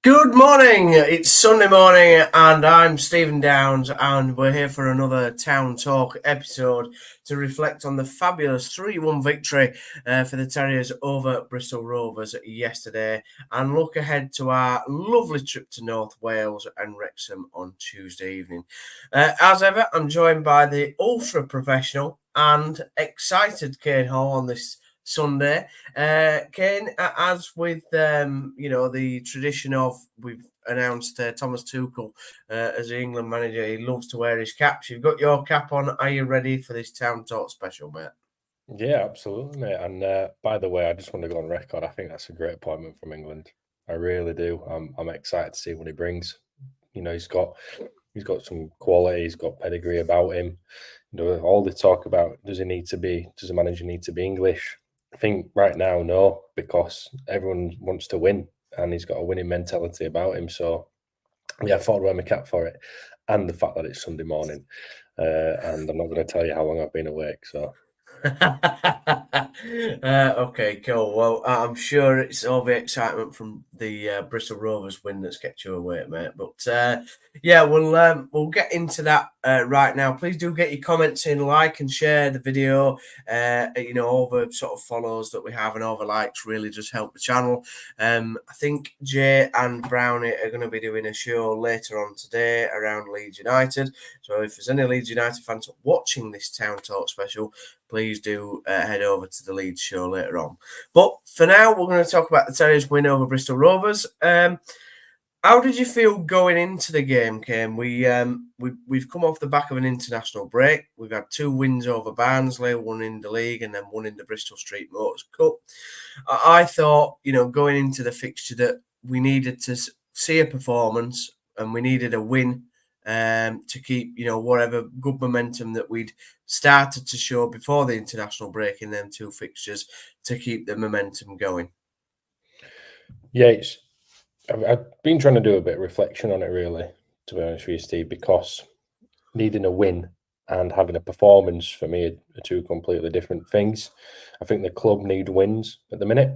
Good morning. It's Sunday morning, and I'm Stephen Downs, and we're here for another Town Talk episode to reflect on the fabulous 3-1 victory for the Terriers over Bristol Rovers yesterday, and look ahead to our lovely trip to North Wales and Wrexham on Tuesday evening. As ever, I'm joined by the ultra professional and excited Kane Hall on this Sunday. Kane, as with the tradition of we've announced Thomas Tuchel as the England manager. He loves to wear his caps. You've got your cap on. Are you ready for this Town Talk special, mate? Yeah, absolutely, mate. And by the way, I just want to go on record. I think that's a great appointment from England. I really do. I'm excited to see what he brings. He's got some quality. He's got pedigree about him. All the talk about does the manager need to be English? I think right now, no, because everyone wants to win, and he's got a winning mentality about him. So, yeah, I thought I'd wear my cap for it, and the fact that it's Sunday morning, and I'm not going to tell you how long I've been awake. So. Okay, cool. Well, I'm sure it's all the excitement from the Bristol Rovers win that's kept you awake, mate. But yeah, we'll get into that right now. Please do get your comments in, like and share the video. All the sort of follows that we have and all the likes really just help the channel. I think Jay and Brownie are going to be doing a show later on today around Leeds United. So if there's any Leeds United fans watching this Town Talk special, please do head over to the Leeds show later on. But for now, we're going to talk about the Terriers' win over Bristol Rovers. How did you feel going into the game, Kane? We've come off the back of an international break. We've had 2 wins over Barnsley, one in the league and then one in the Bristol Street Motors Cup. I thought, going into the fixture that we needed to see a performance and we needed a win to keep, whatever good momentum that we'd started to show before the international break in them 2 fixtures to keep the momentum going. Yeah, I've been trying to do a bit of reflection on it, really, to be honest with you, Steve, because needing a win and having a performance for me are 2 completely different things. I think the club need wins at the minute,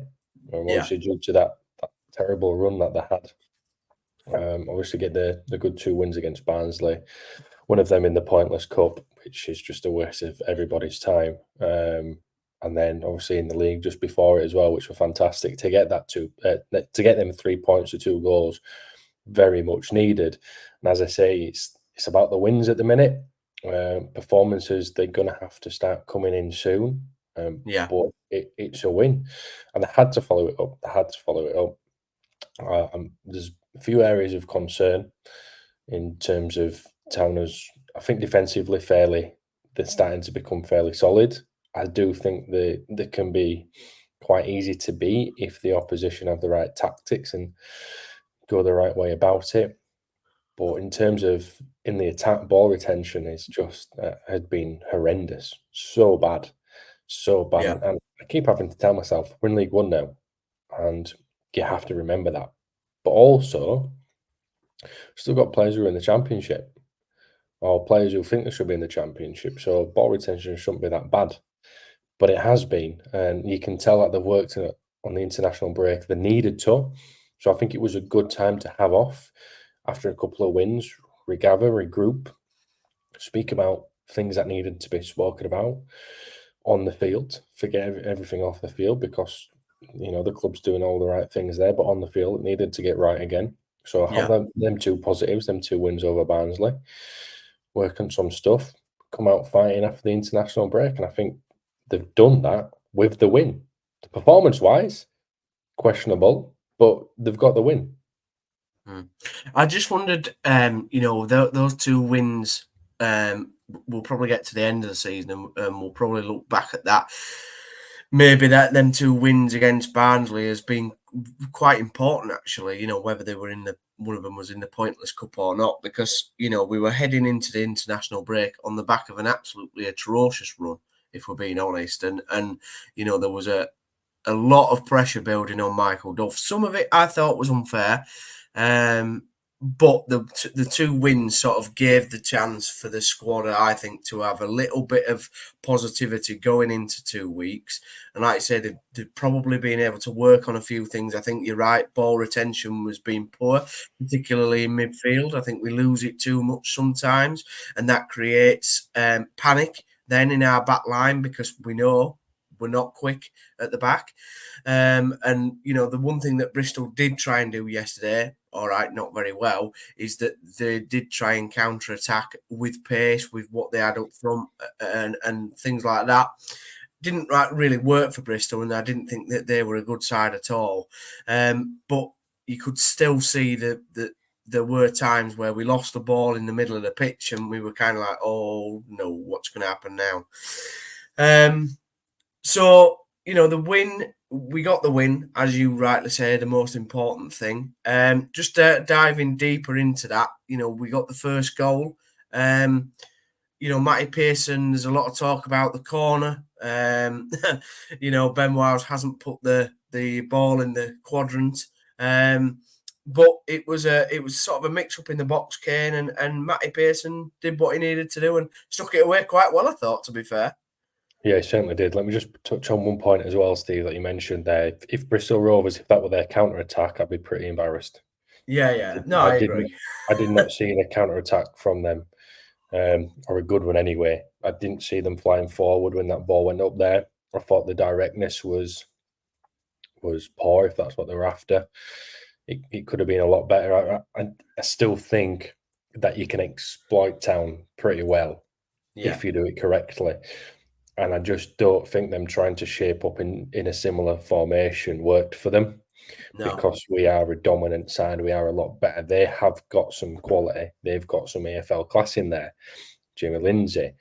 obviously due to that terrible run that they had. Obviously, get the good 2 wins against Barnsley, one of them in the Pointless Cup, which is just a waste of everybody's time. And then obviously in the league just before it as well, which were fantastic to get to get them 3 points or 2 goals, very much needed. And as I say, it's about the wins at the minute. Performances, they're going to have to start coming in soon. But it's a win, and they had to follow it up. There's a few areas of concern in terms of Towners. I think defensively, they're starting to become fairly solid. I do think they can be quite easy to beat if the opposition have the right tactics and go the right way about it. But in terms of in the attack, ball retention is just had been horrendous, so bad. Yeah. And I keep having to tell myself, we're in League One now, and you have to remember that. But also, still got players who are in the Championship, or players who think they should be in the Championship. So ball retention shouldn't be that bad. But it has been, and you can tell that they've worked on the international break. They needed to, so I think it was a good time to have off after a couple of wins, regather, regroup, speak about things that needed to be spoken about on the field, forget everything off the field, because the club's doing all the right things there, but on the field it needed to get right again. So I have them 2 positives, them 2 wins over Barnsley, work on some stuff, come out fighting after the international break, and I think they've done that with the win. Performance-wise, questionable, but they've got the win. I just wondered, those 2 wins, we'll probably get to the end of the season and we'll probably look back at that. Maybe them 2 wins against Barnsley has been quite important, actually, whether they were one of them was in the Pointless Cup or not, because, we were heading into the international break on the back of an absolutely atrocious run, if we're being honest. And there was a lot of pressure building on Michael Duff. Some of it I thought was unfair. but the two wins sort of gave the chance for the squad, I think, to have a little bit of positivity going into 2 weeks. And like I said, they've probably been able to work on a few things. I think you're right. Ball retention was being poor, particularly in midfield. I think we lose it too much sometimes, and that creates panic then in our back line because we know we're not quick at the back. And, the one thing that Bristol did try and do yesterday, all right, not very well, is that they did try and counter-attack with pace, with what they had up front and things like that. Didn't really work for Bristol, and I didn't think that they were a good side at all. But you could still see that there were times where we lost the ball in the middle of the pitch and we were kind of like, oh, no, what's going to happen now? So, the win, we got the win, as you rightly say, the most important thing. Just diving deeper into that, we got the first goal. Matty Pearson, there's a lot of talk about the corner. Ben Wiles hasn't put the ball in the quadrant. But it was sort of a mix up in the box, Kane, and Matty Pearson did what he needed to do and stuck it away quite well, I thought, to be fair. Yeah, he certainly did. Let me just touch on one point as well, Steve, that you mentioned there. If Bristol Rovers, if that were their counter-attack, I'd be pretty embarrassed. Yeah. No, I agree. I did not see a counter-attack from them, or a good one anyway. I didn't see them flying forward when that ball went up there. I thought the directness was poor, if that's what they were after. It could have been a lot better. I still think that you can exploit Town pretty well if you do it correctly. And I just don't think them trying to shape up in a similar formation worked for them. No. Because we are a dominant side. We are a lot better. They have got some quality. They've got some AFL class in there. Jimmy Lindsay,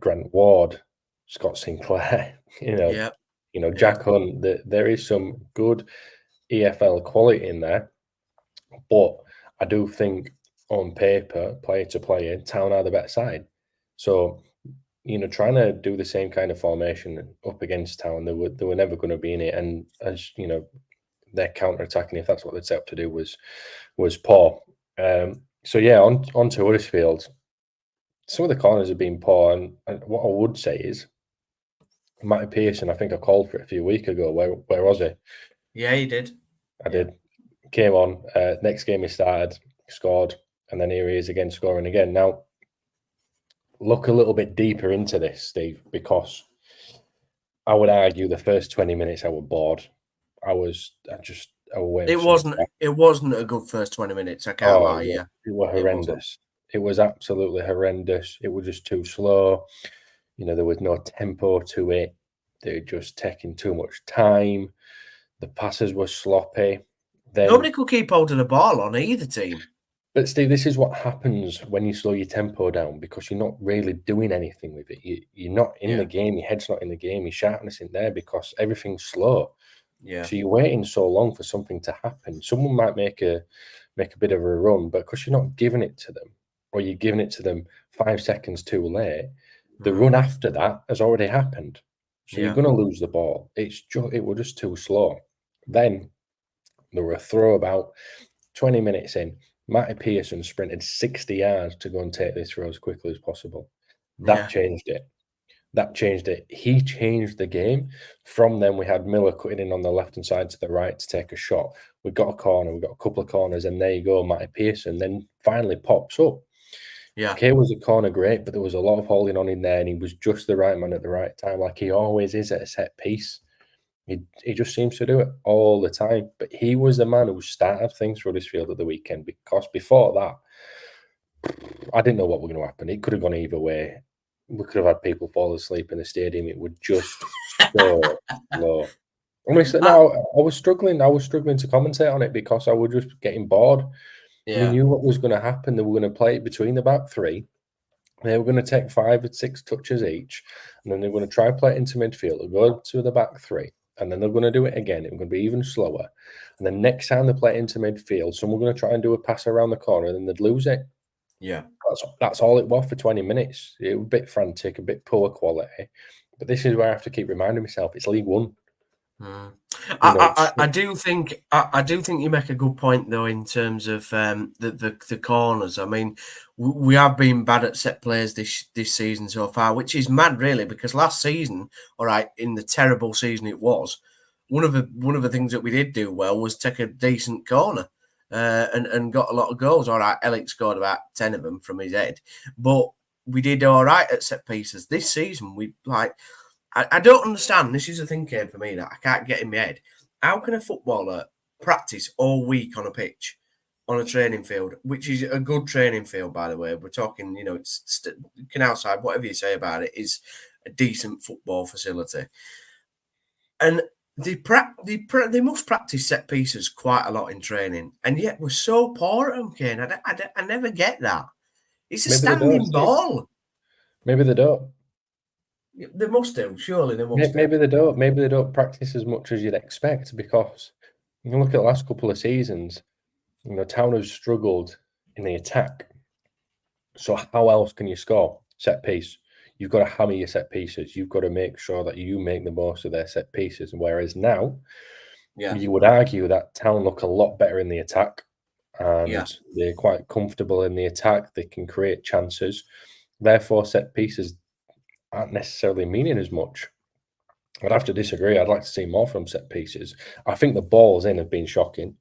Grant Ward, Scott Sinclair, Jack Hunt. There is some good EFL quality in there. But I do think on paper, player to player, Town are the better side. So trying to do the same kind of formation up against Town, they were never going to be in it. And as their counter-attacking, if that's what they'd set up to do, was poor. On to Huddersfield. Some of the corners have been poor, and what I would say is Matty Pearson, I think I called for it a few weeks ago. Where was he? Yeah, he did. I did. Came on. Next game he started, scored, and then here he is again scoring again. Now, look a little bit deeper into this, Steve, because I would argue the first 20 minutes I was bored. I was waiting. It wasn't a good first 20 minutes. I can't lie. Yeah, it was horrendous. It was absolutely horrendous. It was just too slow. There was no tempo to it. They were just taking too much time. The passes were sloppy. Nobody could keep hold of the ball on either team. But Steve, this is what happens when you slow your tempo down, because you're not really doing anything with it. You're not in the game. Your head's not in the game. Your sharpness in there because everything's slow. Yeah. So you're waiting so long for something to happen. Someone might make a bit of a run, but because you're not giving it to them, or you're giving it to them 5 seconds too late, the run after that has already happened. So you're going to lose the ball. It was just too slow. Then there were a throw about 20 minutes in. Matty Pearson sprinted 60 yards to go and take this throw as quickly as possible. That changed it. He changed the game. From then, we had Miller cutting in on the left-hand side to the right to take a shot. We got a corner. We got a couple of corners, and there you go. Matty Pearson then finally pops up. Yeah. Kay was a corner great, but there was a lot of holding on in there, and he was just the right man at the right time, like he always is at a set piece. He just seems to do it all the time. But he was the man who started things for Huddersfield at the weekend, because before that, I didn't know what was going to happen. It could have gone either way. We could have had people fall asleep in the stadium. It would just so low. Honestly, no, I was struggling. I was struggling to commentate on it because I was just getting bored. Yeah. We knew what was going to happen. They were going to play it between the back three. They were going to take 5 or 6 touches each, and then they were going to try and play it into midfield and go to the back three. And then they're going to do it again. It was going to be even slower. And then next time they play it into midfield, someone going to try and do a pass around the corner, and then they'd lose it. Yeah. That's all it was for 20 minutes. It was a bit frantic, a bit poor quality. But this is where I have to keep reminding myself, it's League One. Mm. You know, it's I do think you make a good point though in terms of the corners. I mean, we have been bad at set plays this season so far, which is mad really because last season, all right, in the terrible season it was, one of the things that we did do well was take a decent corner. And got a lot of goals. All right, Elliot scored about 10 of them from his head, but we did all right at set pieces. This season, we like I don't understand. This is a thing here for me that I can't get in my head. How can a footballer practice all week on a pitch, on a training field, which is a good training field, by the way? We're talking, it's canal side, whatever you say about it, is a decent football facility. And they must practice set pieces quite a lot in training. And yet we're so poor at them, Kane. I never get that. It's a maybe they don't, standing Steve. ball. Maybe they don't. They must do. Surely they must do. Maybe they don't. Maybe they don't practice as much as you'd expect because you can look at the last couple of seasons. Town has struggled in the attack. So how else can you score? Set piece. You've got to hammer your set pieces. You've got to make sure that you make the most of their set pieces. Whereas now, you would argue that Town look a lot better in the attack, and they're quite comfortable in the attack. They can create chances. Therefore, set pieces aren't necessarily meaning as much. I'd have to disagree. I'd like to see more from set pieces. I think the balls in have been shocking.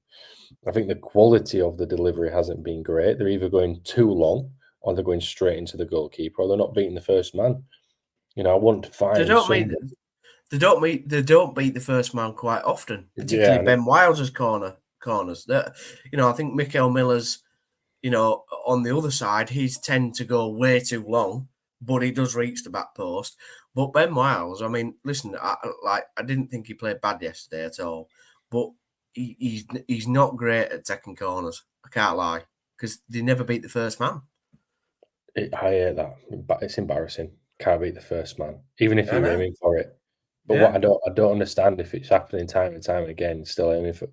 I think the quality of the delivery hasn't been great. They're either going too long or they're going straight into the goalkeeper or they're not beating the first man. I want to find They don't beat the first man quite often, particularly Yeah, Ben Wiles's corners. That I think Mikel Miller's, on the other side, he's tend to go way too long, but he does reach the back post. But Ben Wiles, I mean, listen, I didn't think he played bad yesterday at all, but he's not great at taking corners. I can't lie because they never beat the first man. I hate that, but it's embarrassing. Can't beat the first man, even if I you're know. aiming for it. But Yeah. what I don't understand if it's happening time and time again, still aiming for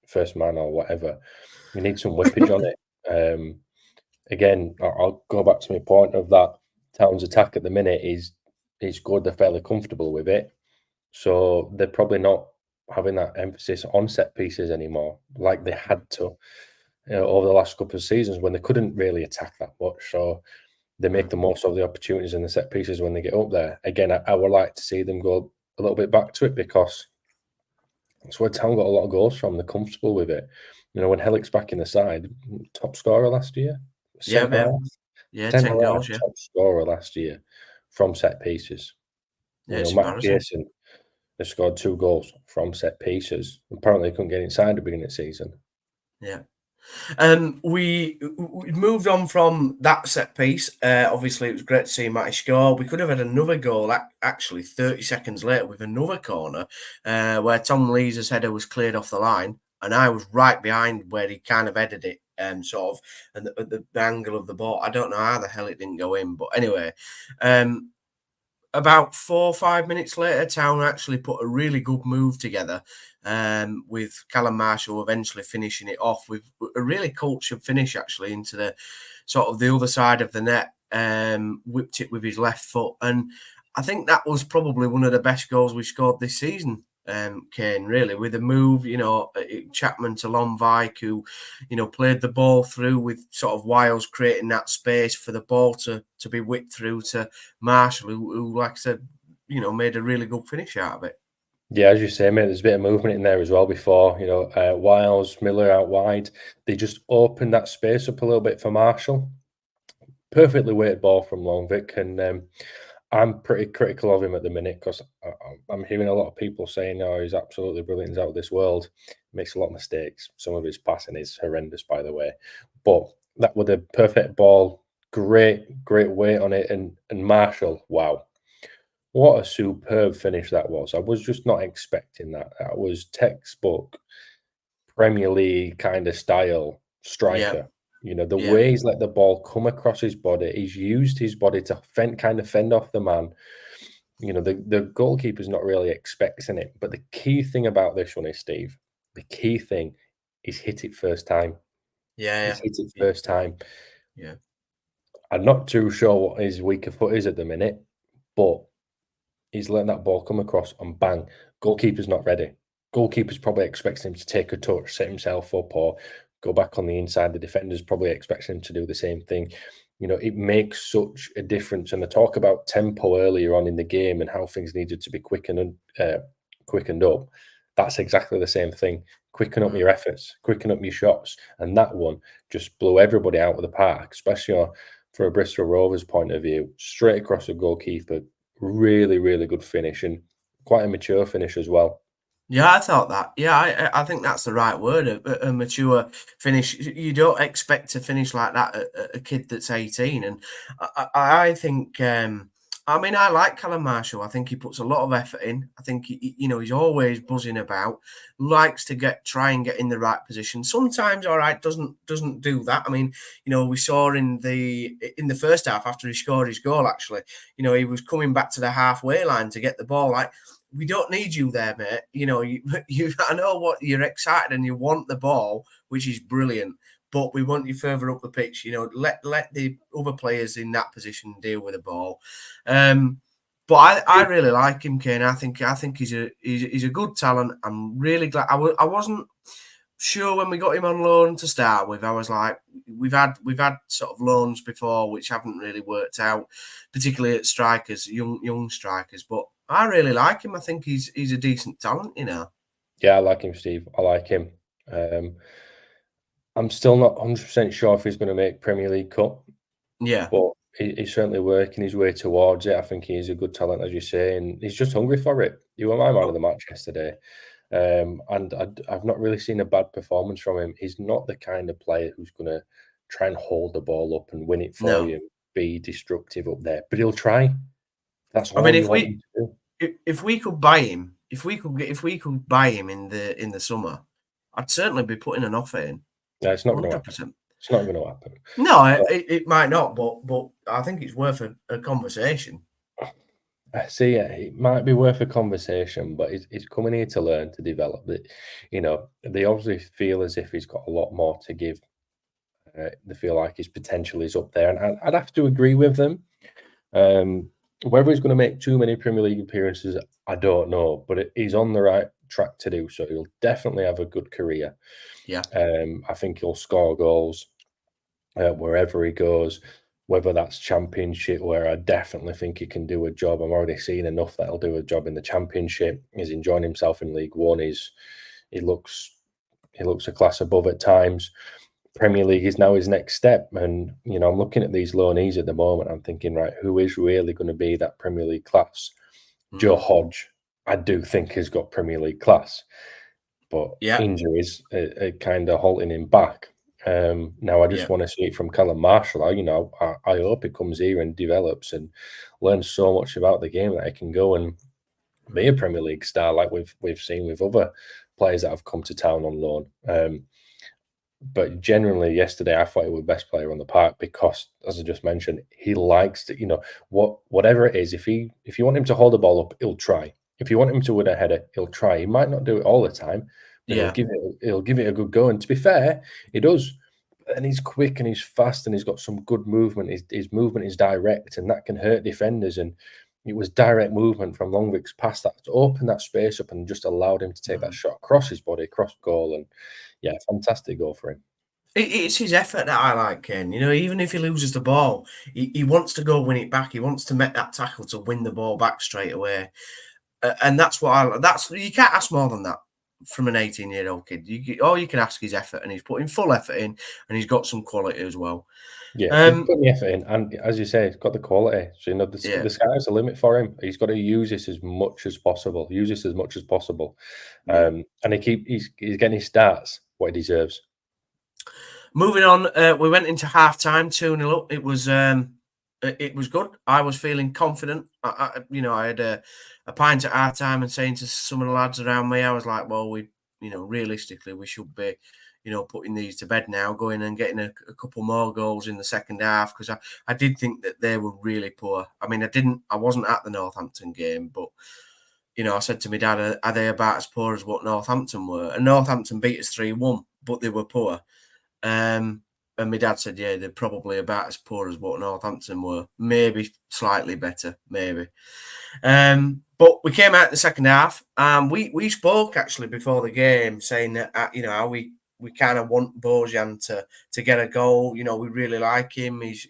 first man or whatever. You need some whippage on it. Again, I'll go back to my point of that Town's attack at the minute is good. They're fairly comfortable with it, so they're probably not having that emphasis on set pieces anymore, like they had to over the last couple of seasons when they couldn't really attack that much. So they make the most of the opportunities in the set pieces when they get up there. Again, I would like to see them go a little bit back to it because it's where Town got a lot of goals from. They're comfortable with it. When Hellick's back in the side, top scorer last year, Yeah, centre half, yeah, centre 10 half, goals, yeah. top scorer last year from set pieces. Yeah, it's Matt embarrassing. Pearson has scored 2 goals from set pieces. Apparently, he couldn't get inside at the beginning of the season. Yeah. We moved on from that set piece. Obviously, it was great to see Matty score. We could have had another goal actually 30 seconds later with another corner where Tom Lees' header was cleared off the line, and I was right behind where he kind of headed it, sort of, and the angle of the ball. I don't know how the hell it didn't go in, but anyway. About 4 or 5 minutes later, Town actually put a really good move together with Callum Marshall eventually finishing it off with a really cultured finish, actually, into the sort of the other side of the net, whipped it with his left foot. And I think that was probably one of the best goals we scored this season, Kane, really, with a move, Chapman to Lonvike, who, played the ball through with sort of Wiles creating that space for the ball to be whipped through to Marshall, who, like I said, made a really good finish out of it. Yeah, as you say, mate, there's a bit of movement in there as well before, Wiles, Miller out wide. They just opened that space up a little bit for Marshall. Perfectly weighted ball from Lonvik, and I'm pretty critical of him at the minute because I'm hearing a lot of people saying, "Oh, he's absolutely brilliant, he's out of this world." Makes a lot of mistakes. Some of his passing is horrendous, by the way. But that was a perfect ball, great weight on it, and Marshall, wow, what a superb finish that was. I was just not expecting that. That was textbook Premier League kind of style striker. The Yeah. way he's let the ball come across his body, he's used his body to fend off the man. The goalkeeper's not really expecting it. But the key thing about this one is, Steve, the key thing is hit it first time. Yeah. He's hit it first time. Yeah. I'm not too sure what his weaker foot is at the minute, but he's letting that ball come across and bang, goalkeeper's not ready. Goalkeeper's probably expecting him to take a touch, set himself up, or go back on the inside. The defender's probably expecting him to do the same thing. You know, it makes such a difference. And I talk about tempo earlier on in the game and how things needed to be quickened up. That's exactly the same thing. Quicken up your efforts, quicken up your shots. And that one just blew everybody out of the park, especially for a Bristol Rovers point of view. Straight across the goalkeeper, really, really good finish, and quite a mature finish as well. Yeah, I thought that. Yeah, I think that's the right word. A mature finish. You don't expect to finish like that at a kid that's 18. And I think. I mean, I like Callum Marshall. I think he puts a lot of effort in. I think he's always buzzing about. Likes to try and get in the right position. Sometimes, all right, doesn't do that. I mean, we saw in the first half after he scored his goal. Actually, he was coming back to the halfway line to get the ball. Like, we don't need you there, mate. I know what you're excited and you want the ball, which is brilliant, but we want you further up the pitch. Let the other players in that position deal with the ball. But I really like him, Kane. I think he's a good talent. I'm really glad. I wasn't sure when we got him on loan to start with. I was like, we've had sort of loans before which haven't really worked out, particularly at strikers, young strikers. But I really like him. I think he's a decent talent, Yeah, I like him, Steve. I like him. I'm still not 100% sure if he's going to make Premier League cut, Yeah. but he's certainly working his way towards it. I think he's a good talent, as you say, and he's just hungry for it. You were my man of the match yesterday. And I've not really seen a bad performance from him. He's not the kind of player who's going to try and hold the ball up and win it for No. you, be destructive up there, but he'll try. That's I all mean, you want him to do. if we could buy him, if we could buy him in the summer, I'd certainly be putting an offer in. No, it's not going to happen. 100%. It's not going to happen. No, it might not, but I think it's worth a conversation. I see. Yeah, it might be worth a conversation, but he's coming here to learn, to develop it. They obviously feel as if he's got a lot more to give. They feel like his potential is up there, and I'd have to agree with them. Whether he's going to make too many Premier League appearances, I don't know, but he's on the right track to do so. He'll definitely have a good career. Yeah. I think he'll score goals wherever he goes, whether that's Championship, where I definitely think he can do a job. I'm already seeing enough that he'll do a job in the Championship. He's enjoying himself in League One. He looks a class above at times. Premier League is now his next step, and I'm looking at these loanees at the moment. I'm thinking, right, who is really going to be that Premier League class? Joe Hodge, I do think has got Premier League class, but injuries are kind of halting him back. Now I just want to see it from Callum Marshall. I hope he comes here and develops and learns so much about the game that he can go and be a Premier League star, like we've seen with other players that have come to town on loan. But generally, yesterday I thought he was the best player on the park because, as I just mentioned, he likes to, whatever it is. If you want him to hold the ball up, he'll try. If you want him to win a header, he'll try. He might not do it all the time, but he'll give it a good go. And to be fair, he does. And he's quick and he's fast and he's got some good movement. His movement is direct, and that can hurt defenders. And it was direct movement from Longwick's pass that opened that space up and just allowed him to take that shot across his body, across goal. And yeah, fantastic goal for him. It's his effort that I like, Ken. Even if he loses the ball, he wants to go win it back. He wants to make that tackle to win the ball back straight away. And that's you can't ask more than that from an 18-year-old kid. All you can ask is effort, and he's putting full effort in, and he's got some quality as well. Yeah, he's putting the effort in, and as you say, he's got the quality. So the sky's the limit for him. He's got to use this as much as possible. And he's getting his starts what he deserves. Moving on, we went into half time 2-0 up. It was good. I was feeling confident. I had a pint at half time and saying to some of the lads around me, I was like, well, realistically, we should be, putting these to bed now, going and getting a couple more goals in the second half, because I did think that they were really poor. I mean, I wasn't at the Northampton game, but, I said to my dad, are they about as poor as what Northampton were? And Northampton beat us 3-1, but they were poor. And my dad said, yeah, they're probably about as poor as what Northampton were. Maybe slightly better, maybe. But we came out in the second half, and we spoke actually before the game, saying that how we kind of want Bojan to get a goal. We really like him. He's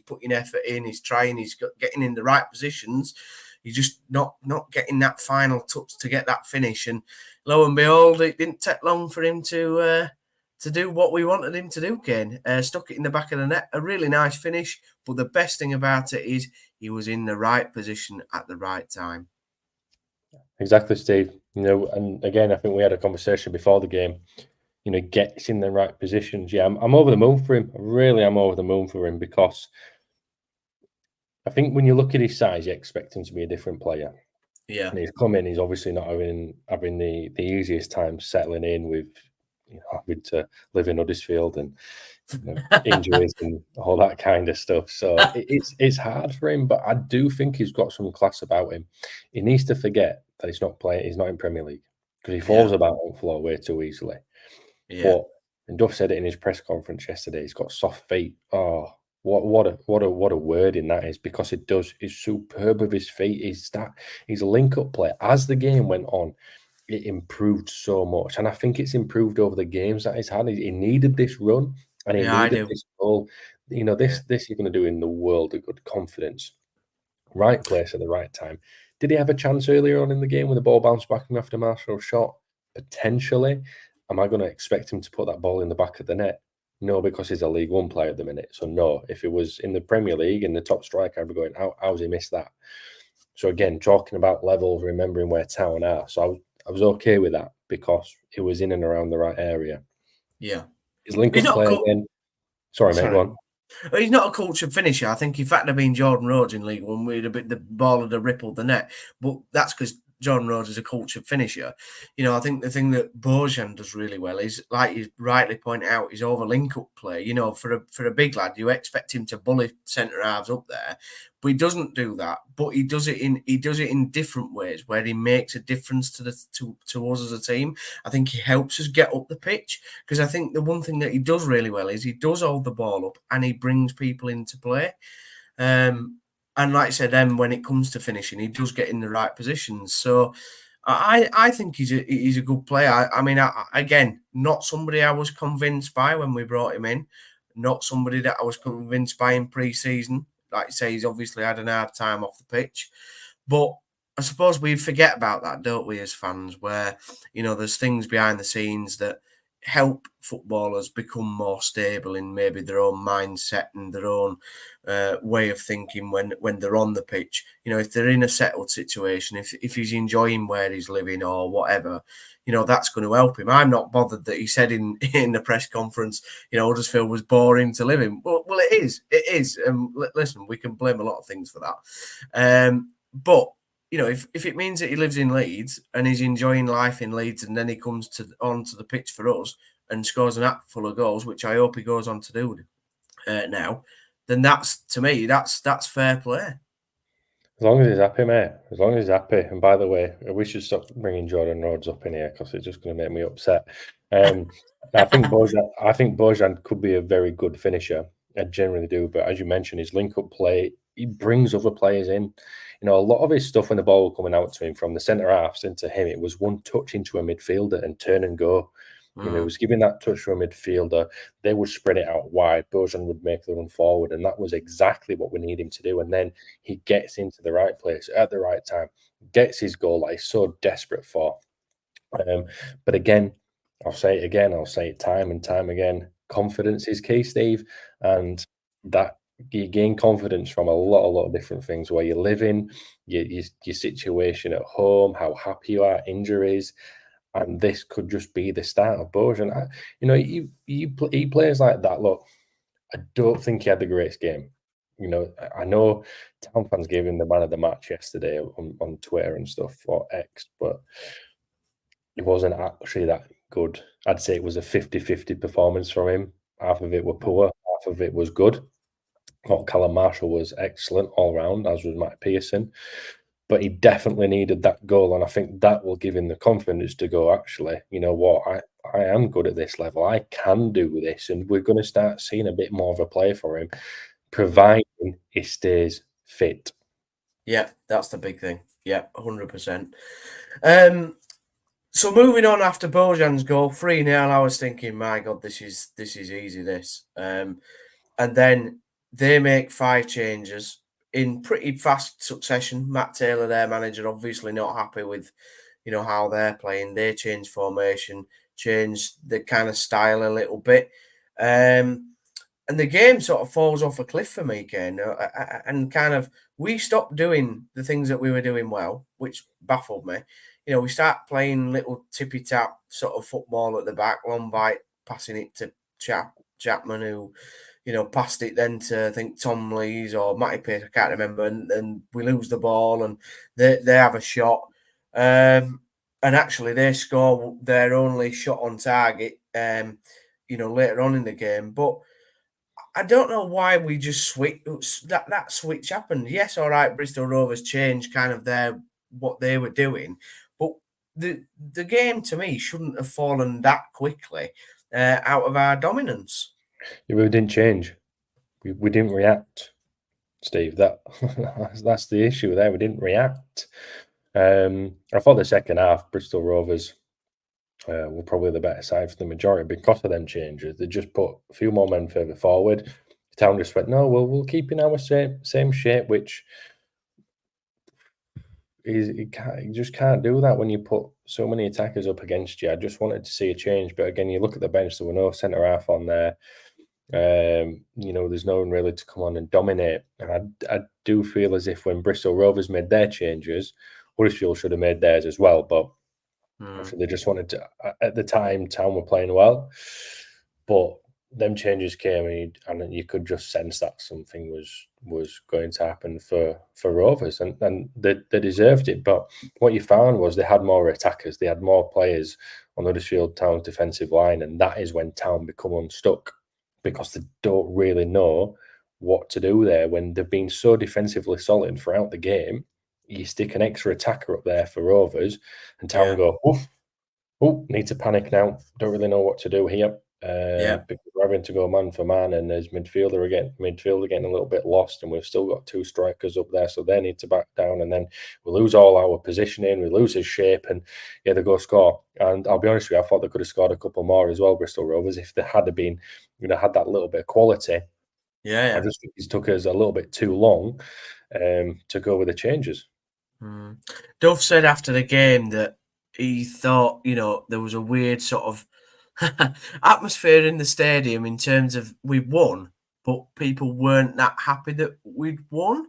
putting effort in. He's trying. Getting in the right positions. He's just not getting that final touch to get that finish. And lo and behold, it didn't take long for him to do what we wanted him to do. Kane stuck it in the back of the net. A really nice finish. But the best thing about it is he was in the right position at the right time. Exactly, Steve. And again, I think we had a conversation before the game. Gets in the right positions. Yeah, I'm over the moon for him. I really am over the moon for him, because I think when you look at his size, you expect him to be a different player. Yeah. And he's come in, he's obviously not having the easiest time settling in with having to live in Huddersfield and injuries and all that kind of stuff. So it's hard for him, but I do think he's got some class about him. He needs to forget that he's not in Premier League, because he falls about on the floor way too easily. Yeah. But, and Duff said it in his press conference yesterday, he's got soft feet. Oh, what a word in that is, because it does. He's superb with his feet. His link-up play as the game went on, it improved so much. And I think it's improved over the games that he's had. He needed this run, and he needed this goal. This you're going to do in the world of good confidence. Right place at the right time. Did he have a chance earlier on in the game when the ball bounced back after Marshall's shot? Potentially. Am I going to expect him to put that ball in the back of the net? No, because he's a League One player at the minute. So no, if it was in the Premier League and the top striker, I'd be going, how's he missed that? So again, talking about levels, remembering where Town are. So I was okay with that, because it was in and around the right area. Yeah. His link-up play again. Sorry, mate, go on. He's not a cultured finisher. I think if that had been Jordan Rhodes in League One, the ball would have rippled the net. But that's because Jordan Rhodes is a cultured finisher. I think the thing that Bojan does really well is, like you rightly point out, his over link-up play. For a big lad, you expect him to bully centre halves up there, but he doesn't do that. But he does it in different ways, where he makes a difference to us as a team. I think he helps us get up the pitch, because I think the one thing that he does really well is he does hold the ball up and he brings people into play. And like I said, then when it comes to finishing, he does get in the right positions. So I think he's a good player. Again, not somebody I was convinced by when we brought him in, not somebody that I was convinced by in pre-season. Like I say, he's obviously had an hard time off the pitch. But I suppose we forget about that, don't we, as fans, where, there's things behind the scenes that help footballers become more stable in maybe their own mindset and their own way of thinking when they're on the pitch. If they're in a settled situation, if he's enjoying where he's living or whatever, that's going to help him. I'm not bothered that he said in the press conference, Huddersfield was boring to live in. Well, it is. Listen, we can blame a lot of things for that. But if it means that he lives in Leeds and he's enjoying life in Leeds, and then he comes onto the pitch for us and scores an app full of goals, which I hope he goes on to do now, then to me, that's fair play. As long as he's happy, mate. As long as he's happy. And by the way, we should stop bringing Jordan Rhodes up in here, because it's just going to make me upset. I think Bojan could be a very good finisher. I generally do. But as you mentioned, his link-up play, he brings other players in. A lot of his stuff when the ball was coming out to him from the centre halves into him, it was one touch into a midfielder and turn and go. He was giving that touch to a midfielder. They would spread it out wide. Bojan would make the run forward, and that was exactly what we need him to do. And then he gets into the right place at the right time, gets his goal that he's so desperate for. But again, I'll say it again. I'll say it time and time again. Confidence is key, Steve, and that you gain confidence from a lot of different things: where you live in, your situation at home, how happy you are, injuries. And this could just be the start of Bojan. He plays like that. Look, I don't think he had the greatest game. I know Town fans gave him the man of the match yesterday on Twitter and stuff, or X, but it wasn't actually that good. I'd say it was a 50-50 performance from him. Half of it were poor, half of it was good. Callum Marshall was excellent all round, as was Matt Pearson. But he definitely needed that goal, and I think that will give him the confidence to go, actually, you know what, I am good at this level. I can do this, and we're going to start seeing a bit more of a play for him, providing he stays fit. Yeah, that's the big thing. Yeah, 100%. So moving on after Bojan's goal, 3-0, I was thinking, my God, this is easy, this. And then they make 5 changes in pretty fast succession. Matt Taylor, their manager, obviously not happy with, how they're playing. They change formation, change the kind of style a little bit. And the game sort of falls off a cliff for me, Kane. And kind of we stopped doing the things that we were doing well, which baffled me. We start playing little tippy tap sort of football at the back, long bite, passing it to Chapman, who, passed it then to I think Tom Lees or Matty Pace, I can't remember, and we lose the ball and they have a shot. And actually they score their only shot on target, later on in the game. But I don't know why we just switch that switch happened. Yes, all right, Bristol Rovers changed kind of what they were doing, but the game to me shouldn't have fallen that quickly out of our dominance. Yeah, we didn't change. We didn't react, Steve. That's the issue there. We didn't react. I thought the second half, Bristol Rovers were probably the better side for the majority because of them changes. They just put a few more men further forward. Town just went, no, we'll keep in our same shape, which you just can't do that when you put so many attackers up against you. I just wanted to see a change, but again, you look at the bench, there were no centre half on there. There's no one really to come on and dominate. And I do feel as if when Bristol Rovers made their changes, Huddersfield should have made theirs as well. But they just wanted to. At the time, Town were playing well, but them changes came and you could just sense that something was going to happen for Rovers, and they deserved it. But what you found was they had more attackers, they had more players on Huddersfield Town's defensive line, and that is when Town become unstuck because they don't really know what to do there when they've been so defensively solid throughout the game. You stick an extra attacker up there for Rovers, and Town go, oh, need to panic now. Don't really know what to do here. Because we're having to go man for man, and there's midfielder getting a little bit lost, and we've still got 2 strikers up there, so they need to back down, and then we lose all our positioning, we lose his shape, and they go score. And I'll be honest with you, I thought they could have scored a couple more as well, Bristol Rovers, if they had been, had that little bit of quality. I just think it took us a little bit too long to go with the changes. Duff said after the game that he thought, there was a weird sort of atmosphere in the stadium in terms of we won, but people weren't that happy that we'd won.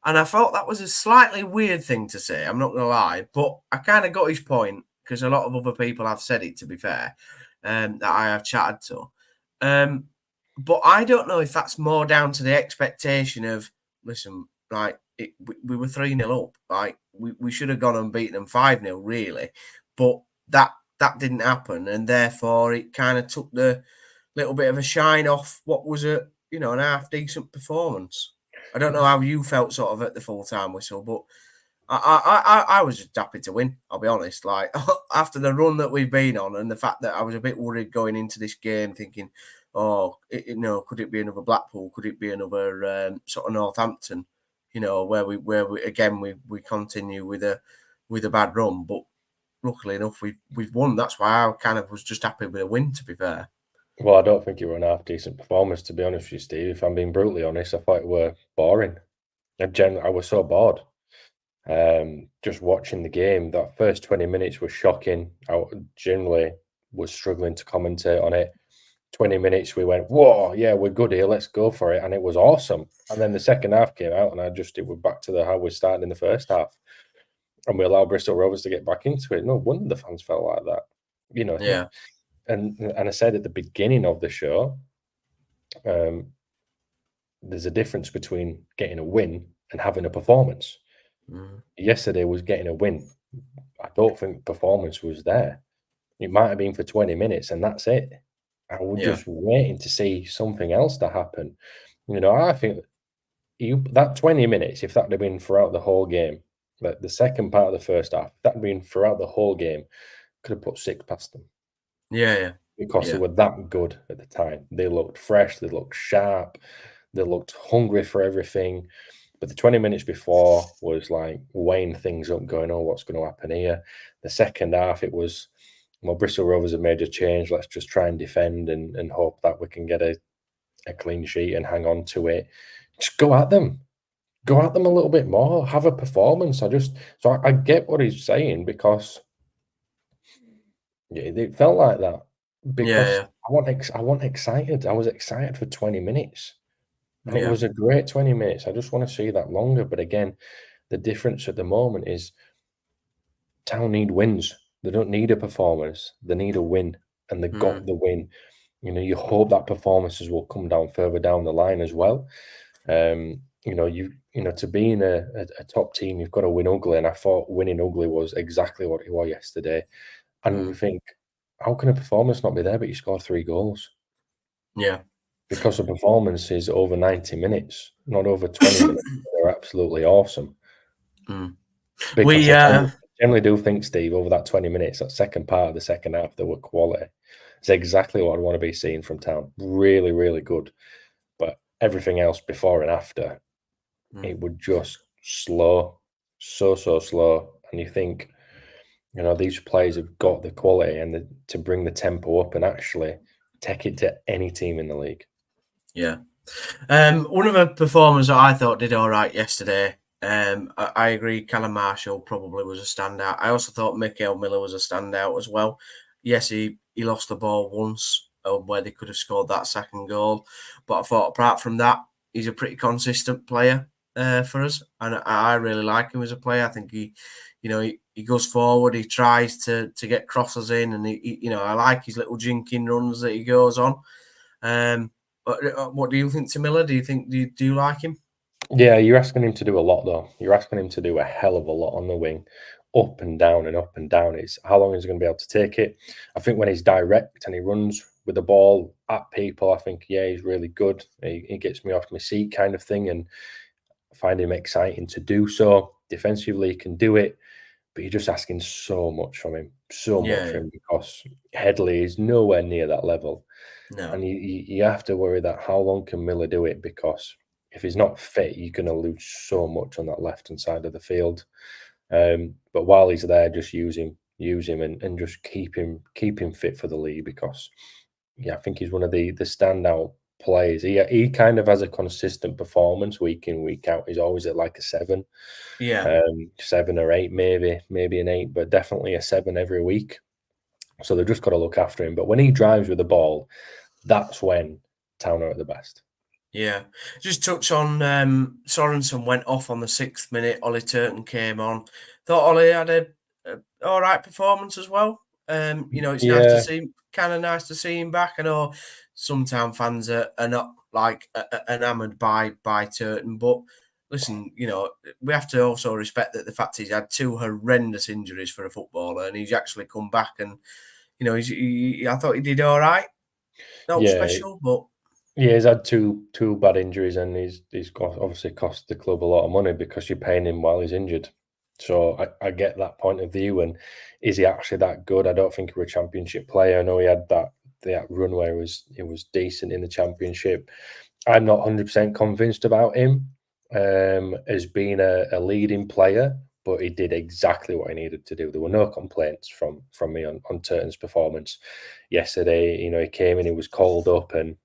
And I felt that was a slightly weird thing to say, I'm not going to lie, but I kind of got his point because a lot of other people have said it, to be fair, that I have chatted to. But I don't know if that's more down to the expectation of, listen, like, we were 3-0 up. Like, we should have gone and beaten them 5-0, really. But that didn't happen, and therefore it kind of took the little bit of a shine off what was an half decent performance. I don't know how you felt sort of at the full-time whistle, but I was just happy to win, I'll be honest. Like, after the run that we've been on and the fact that I was a bit worried going into this game thinking, could it be another Blackpool? Could it be another sort of Northampton? Where we again we continue with a bad run, but luckily enough we've won. That's why I kind of was just happy with a win, to be fair. Well, I don't think you were an half decent performance, to be honest with you, Steve. If I'm being brutally honest, I thought it were boring. I was so bored. Just watching the game, that first 20 minutes was shocking. I generally was struggling to commentate on it. 20 minutes, we went, whoa, yeah, we're good here, let's go for it. And it was awesome. And then the second half came out, and it was back to how we started in the first half. And we allowed Bristol Rovers to get back into it. No wonder the fans felt like that. Yeah. And I said at the beginning of the show, there's a difference between getting a win and having a performance. Yesterday was getting a win. I don't think performance was there. It might have been for 20 minutes, and that's it. I was just waiting to see something else to happen. I think that 20 minutes, if that had been throughout the whole game, like the second part of the first half, if that had been throughout the whole game, could have put 6 past them. Yeah. Because they were that good at the time. They looked fresh, they looked sharp, they looked hungry for everything. But the 20 minutes before was like weighing things up, going, oh, what's going to happen here? The second half, it was, well, Bristol Rovers have made a change. Let's just try and defend and hope that we can get a clean sheet and hang on to it. Just go at them. Go at them a little bit more. Have a performance. I get what he's saying, because it felt like that. Because Yeah, I want excited. I was excited for 20 minutes. And it yeah, was a great 20 minutes. I just want to see that longer. But again, the difference at the moment is Town need wins. They don't need a performance. They need a win. And they got the win. You hope that performances will come down further down the line as well. To be in a top team, you've got to win ugly. And I thought winning ugly was exactly what it was yesterday. And you think, how can a performance not be there, but you scored 3 goals? yeah. Because the performance is over 90 minutes, not over 20 minutes. They're absolutely awesome. Because I generally do think, Steve, over that 20 minutes, that second part of the second half, there were quality. It's exactly what I want to be seeing from Town. Really, really good. But everything else before and after, it would just slow, so slow. And you think, these players have got the quality and to bring the tempo up and actually take it to any team in the league. Yeah. One of the performers that I thought did all right yesterday, I agree, Callum Marshall probably was a standout. I also thought Mikael Miller was a standout as well. Yes, he lost the ball once where they could have scored that second goal. But I thought apart from that, he's a pretty consistent player for us. And I really like him as a player. I think he goes forward, he tries to get crosses in, and I like his little jinking runs that he goes on. What do you think to Miller? Do you like him? Yeah, you're asking him to do a lot, though. You're asking him to do a hell of a lot on the wing, up and down and up and down. It's how long is he going to be able to take it? I think when he's direct and he runs with the ball at people, I think, yeah, he's really good. He gets me off my seat kind of thing, and I find him exciting to do so. Defensively, he can do it, but you're just asking so much from him, because Headley is nowhere near that level. No. And you have to worry that how long can Miller do it, because if he's not fit, you're going to lose so much on that left-hand side of the field. But while he's there, just use him and just keep him fit for the league, because I think he's one of the standout players. He kind of has a consistent performance week in, week out. He's always at like a 7. 7 or 8, maybe an 8, but definitely a 7 every week. So they've just got to look after him. But when he drives with the ball, that's when Town are at the best. Yeah. Just touch on Sorensen went off on the 6th minute. Ollie Turton came on. Thought Ollie had a all right performance as well. It's nice to see him, kind of nice to see him back. I know some Town fans are not like enamoured by Turton, but listen, we have to also respect that the fact he's had 2 horrendous injuries for a footballer, and he's actually come back, and I thought he did all right. Not special, but he's had two bad injuries, and he's obviously cost the club a lot of money because you're paying him while he's injured. So I get that point of view. And is he actually that good? I don't think he was a championship player. I know he had that run where it was decent in the championship. I'm not 100% convinced about him as being a leading player, but he did exactly what he needed to do. There were no complaints from me on Turton's performance yesterday. He came in, he was called up, and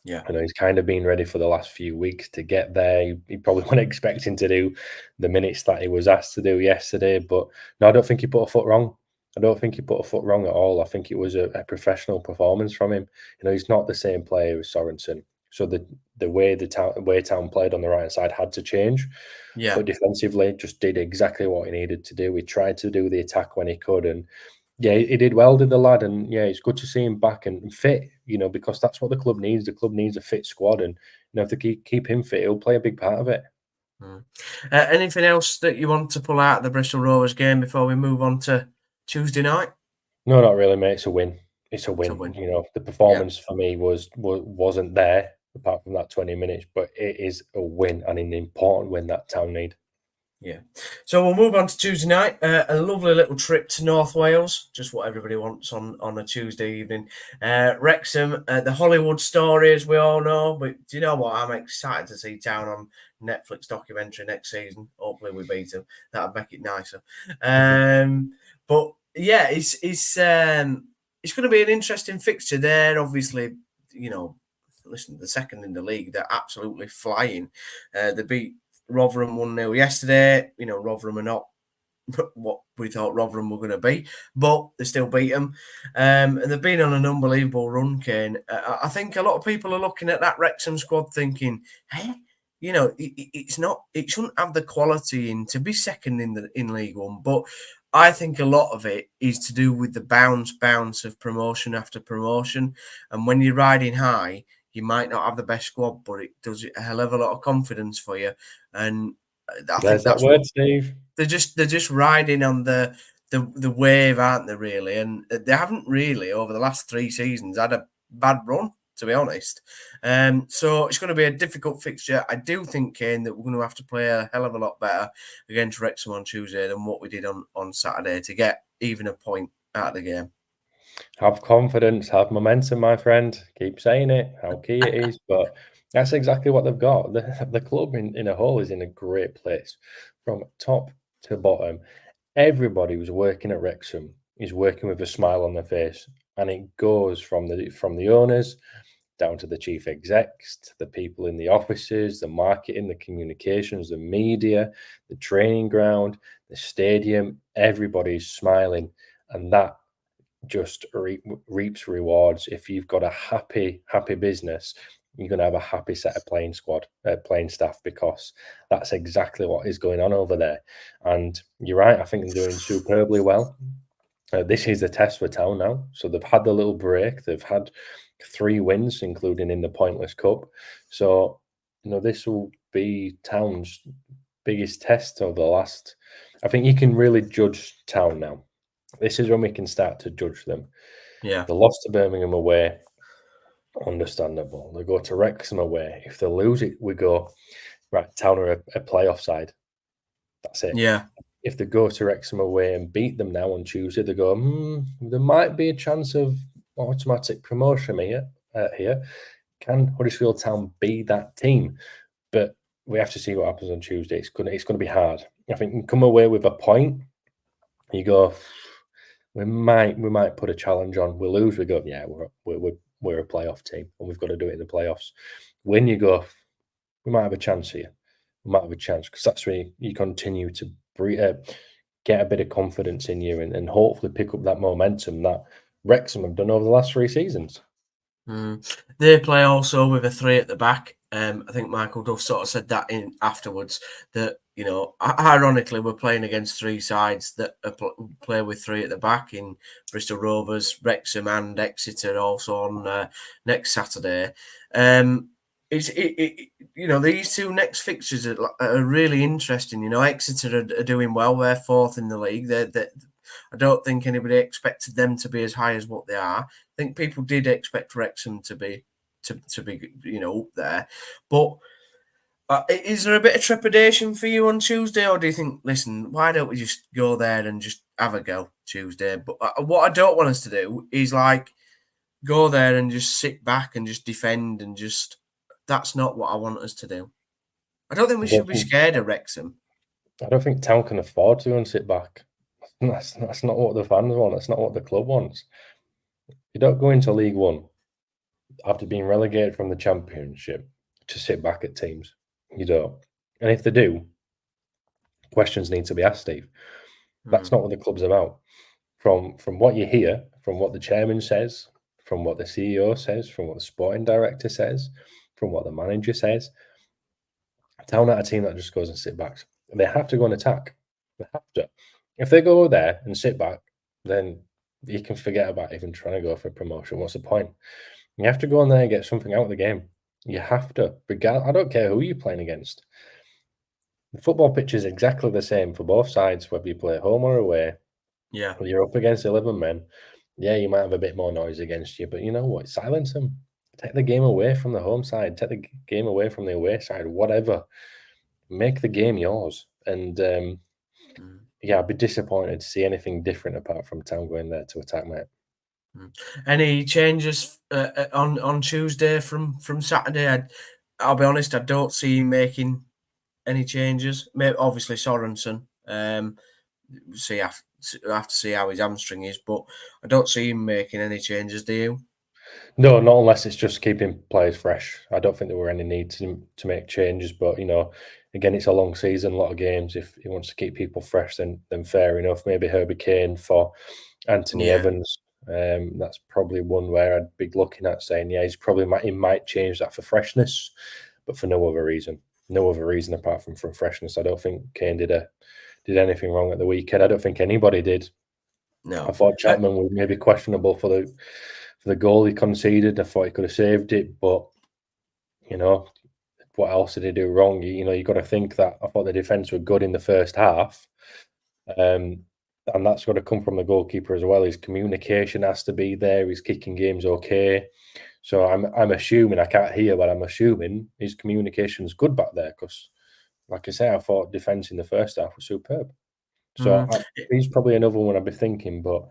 he's kind of been ready for the last few weeks to get there. He probably wasn't expecting to do the minutes that he was asked to do yesterday, but no, I don't think he put a foot wrong. I don't think he put a foot wrong at all. I think it was a professional performance from him. He's not the same player as Sorensen. So the way Town played on the right side had to change. Yeah. But defensively, just did exactly what he needed to do. He tried to do the attack when he could, and he did well, did the lad. And it's good to see him back and fit. Because that's what the club needs. The club needs a fit squad, and if they keep him fit, he'll play a big part of it. Anything else that you want to pull out of the Bristol Rovers game before we move on to Tuesday night? No, not really, mate. It's a win. It's a win. The performance for me wasn't there apart from that 20 minutes, but it is a win, and an important win that Town need. Yeah. So we'll move on to Tuesday night. A lovely little trip to North Wales, just what everybody wants on a Tuesday evening. Wrexham, the Hollywood story, as we all know. But do you know what? I'm excited to see Town on Netflix documentary next season. Hopefully we beat them. That'll make it nicer. But yeah, it's going to be an interesting fixture there. Obviously, listen, the second in the league, they're absolutely flying. They beat Rotherham 1-0 yesterday. Rotherham are not what we thought Rotherham were going to be, but they still beat them. And they've been on an unbelievable run, Kane. I think a lot of people are looking at that Wrexham squad thinking, hey, it's not, it shouldn't have the quality to be second in League One. But I think a lot of it is to do with the bounce of promotion after promotion. And when you're riding high, you might not have the best squad, but it does a hell of a lot of confidence for you. And I think There's that that's word, what Steve. they're just riding on the wave, aren't they? Really, and they haven't really over the last 3 seasons had a bad run, to be honest. So it's going to be a difficult fixture. I do think, Kane, that we're going to have to play a hell of a lot better against Wrexham on Tuesday than what we did on Saturday to get even a point out of the game. Have confidence, have momentum, my friend. Keep saying it, how key it is. But that's exactly what they've got. The club in a whole is in a great place from top to bottom. Everybody who's working at Wrexham is working with a smile on their face. And it goes from the owners down to the chief execs, to the people in the offices, the marketing, the communications, the media, the training ground, the stadium. Everybody's smiling. And that just reaps rewards. If you've got a happy business, you're going to have a happy set of playing staff, because that's exactly what is going on over there. And you're right, I think they're doing superbly well. This is the test for Town now. So they've had the little break. They've had 3 wins, including in the Pointless Cup. So, this will be Town's biggest test over the last. I think you can really judge Town now. This is when we can start to judge them. Yeah. The loss to Birmingham away, understandable. They go to Wrexham away. If they lose it, we go, right, Town are a playoff side. That's it. Yeah. If they go to Wrexham away and beat them now on Tuesday, they go, there might be a chance of automatic promotion here. Can Huddersfield Town be that team? But we have to see what happens on Tuesday. It's going to be hard. I think you can come away with a point. You go, we might put a challenge on. We lose, we go, yeah, we're a playoff team, and we've got to do it in the playoffs. When you go, we might have a chance here. We might have a chance, because that's where you continue to get a bit of confidence in you, and hopefully pick up that momentum that Wrexham have done over the last 3 seasons. They play also with a 3 at the back. I think Michael Duff sort of said that in afterwards, that ironically we're playing against 3 sides that play with 3 at the back in Bristol Rovers, Wrexham, and Exeter also on next Saturday. These 2 next fixtures are really interesting. Exeter are doing well; they're 4th in the league. I don't think anybody expected them to be as high as what they are. I think people did expect Wrexham to be up there. But is there a bit of trepidation for you on Tuesday, or do you think, listen, why don't we just go there and just have a go Tuesday? But what I don't want us to do is go there and just sit back and just defend and just. That's not what I want us to do. I don't think we should be scared of Wrexham. I don't think Town can afford to go and sit back. That's not what the fans want. That's not what the club wants. You don't go into League One after being relegated from the Championship to sit back at teams. You don't. And if they do, questions need to be asked, Steve. That's not what the club's about. From what you hear, from what the chairman says, from what the CEO says, from what the sporting director says, from what the manager says, Town are a team that just goes and sit back. They have to go and attack. They have to. If they go there and sit back, then you can forget about even trying to go for promotion. What's the point? You have to go in there and get something out of the game. You have to. I don't care who you're playing against. The football pitch is exactly the same for both sides, whether you play home or away. Yeah. When you're up against 11 men, yeah, you might have a bit more noise against you, but you know what? Silence them. Take the game away from the home side. Take the game away from the away side. Whatever. Make the game yours. And yeah, I'd be disappointed to see anything different apart from Town going there to attack, mate. Any changes on Tuesday from Saturday? I'll be honest, I don't see him making any changes. Maybe obviously Sorensen. See, I have to see how his hamstring is, but I don't see him making any changes. Do you? No, not unless it's just keeping players fresh. I don't think there were any need to make changes. But again, it's a long season, a lot of games. If he wants to keep people fresh, then fair enough. Maybe Herbie Kane for Anthony Evans. That's probably one where I'd be looking at saying, yeah, he might change that for freshness, but for no other reason. No other reason apart from freshness. I don't think Kane did anything wrong at the weekend. I don't think anybody did. No, I thought Chapman was maybe questionable for the goal he conceded. I thought he could have saved it, but what else did he do wrong? You got to think that I thought the defence were good in the first half, and that's got to come from the goalkeeper as well. His communication has to be there. His kicking game's okay. So I'm assuming, I can't hear, but I'm assuming his communication's good back there because, like I say, I thought defence in the first half was superb. So he's probably another one I'd be thinking, but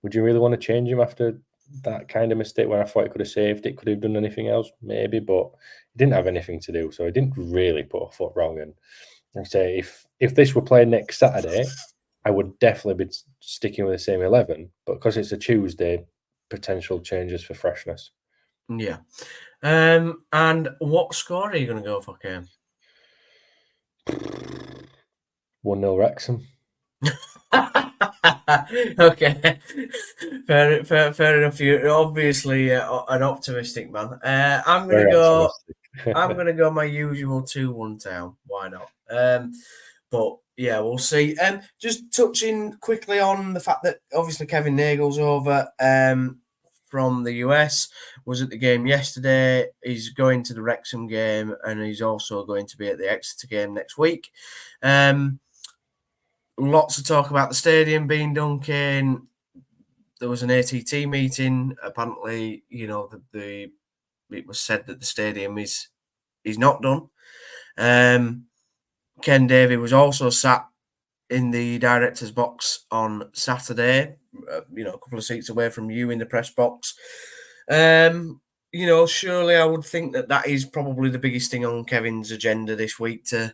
would you really want to change him after that kind of mistake when I thought he could have saved it? Could he have done anything else? Maybe, but he didn't have anything to do, so he didn't really put a foot wrong. And like I say, if this were playing next Saturday, I would definitely be sticking with the same 11, but because it's a Tuesday, potential changes for freshness. Yeah. And what score are you going to go for, Kane? 1-0 Wrexham. Okay, fair enough. You're obviously an optimistic man. I'm going to go. I'm going to go my usual 2-1 Town. Why not? But yeah, we'll see. Just touching quickly on the fact that obviously Kevin Nagel's over from the US, was at the game yesterday. He's going to the Wrexham game, and he's also going to be at the Exeter game next week. Lots of talk about the stadium being done, Kane. There was an ATT meeting. Apparently, it was said that the stadium is not done. Ken Davey was also sat in the director's box on Saturday, a couple of seats away from you in the press box. Surely I would think that is probably the biggest thing on Kevin's agenda this week to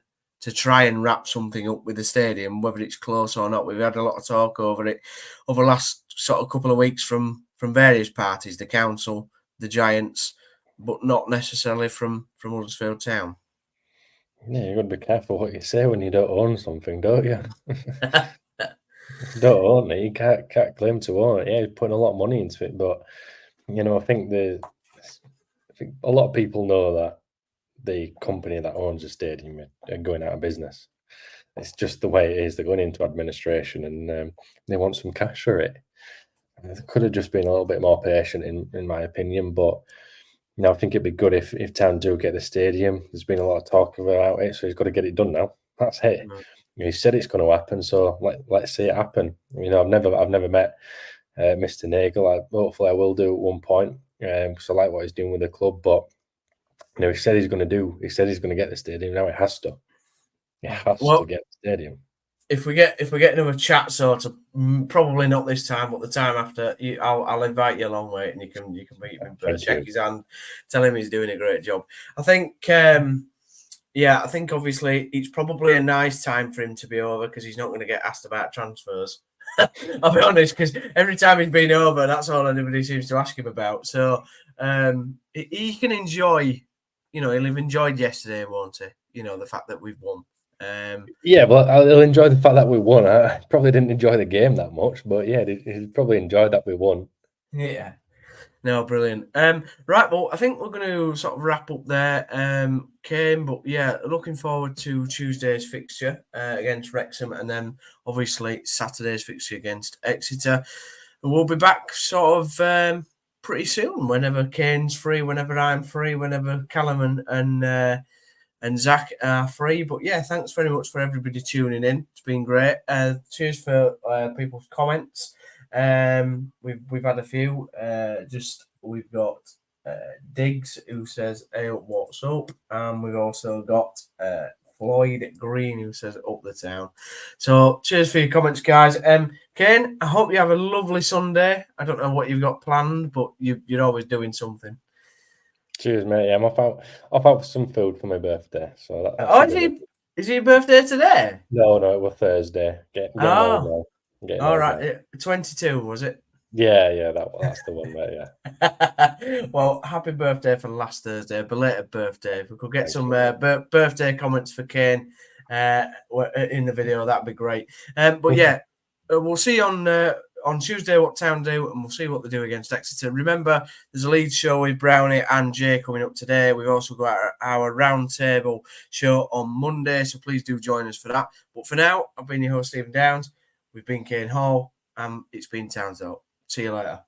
try and wrap something up with the stadium, whether it's close or not. We've had a lot of talk over it over the last sort of couple of weeks from various parties, the council, the Giants, but not necessarily from Huddersfield Town. Yeah, you've got to be careful what you say when you don't own something, don't you? Don't own it, you can't claim to own it. Yeah, you're putting a lot of money into it, but I think a lot of people know that the company that owns the stadium are going out of business. It's just the way it is. They're going into administration and they want some cash for it. They could have just been a little bit more patient, in my opinion. But I think it'd be good if Town do get the stadium. There's been a lot of talk about it, so he's got to get it done now. That's it. He said it's going to happen, so let's see it happen. I've never met Mr. Nagel. Hopefully, I will do at one point because I like what he's doing with the club. But he said he's going to get the stadium. Now it has to. It has to get the stadium. If we get another chat sort of, probably not this time, but the time after, I'll invite you along, mate, and you can meet him, shake his hand, tell him he's doing a great job. I think, I think obviously it's probably a nice time for him to be over because he's not going to get asked about transfers. I'll be honest, because every time he's been over, that's all anybody seems to ask him about. So he can enjoy, he'll have enjoyed yesterday, won't he? The fact that we've won. Yeah, but I'll enjoy the fact that we won. I probably didn't enjoy the game that much, but yeah, he probably enjoyed that we won. Yeah. No, brilliant. Right, well, I think we're going to sort of wrap up there, Kane. But yeah, looking forward to Tuesday's fixture against Wrexham, and then obviously Saturday's fixture against Exeter. And we'll be back sort of pretty soon, whenever Kane's free, whenever I'm free, whenever Callum and Zach are free. But yeah, thanks very much for everybody tuning in. It's been great. Cheers for people's comments. We've had a few. We've got Diggs who says, "Hey, what's up?" We've also got Floyd Green, who says up the town. So cheers for your comments, guys. Kane, I hope you have a lovely Sunday. I don't know what you've got planned, but you're always doing something. Cheers, mate. Yeah, I'm off out for some food for my birthday. So that is it your birthday today? No, it was Thursday. Getting old now. All right, 22 was it? Yeah, that's the one, mate. Yeah. Well, happy birthday for last Thursday, belated birthday. If we could get some birthday comments for Kane in the video, that'd be great. But yeah, we'll see on Tuesday what Town do, and we'll see what they do against Exeter. Remember, there's a Leeds show with Brownie and Jay coming up today. We've also got our roundtable show on Monday, so please do join us for that. But for now, I've been your host, Stephen Downs. We've been Kane Hall, and it's been Towns out. See you later.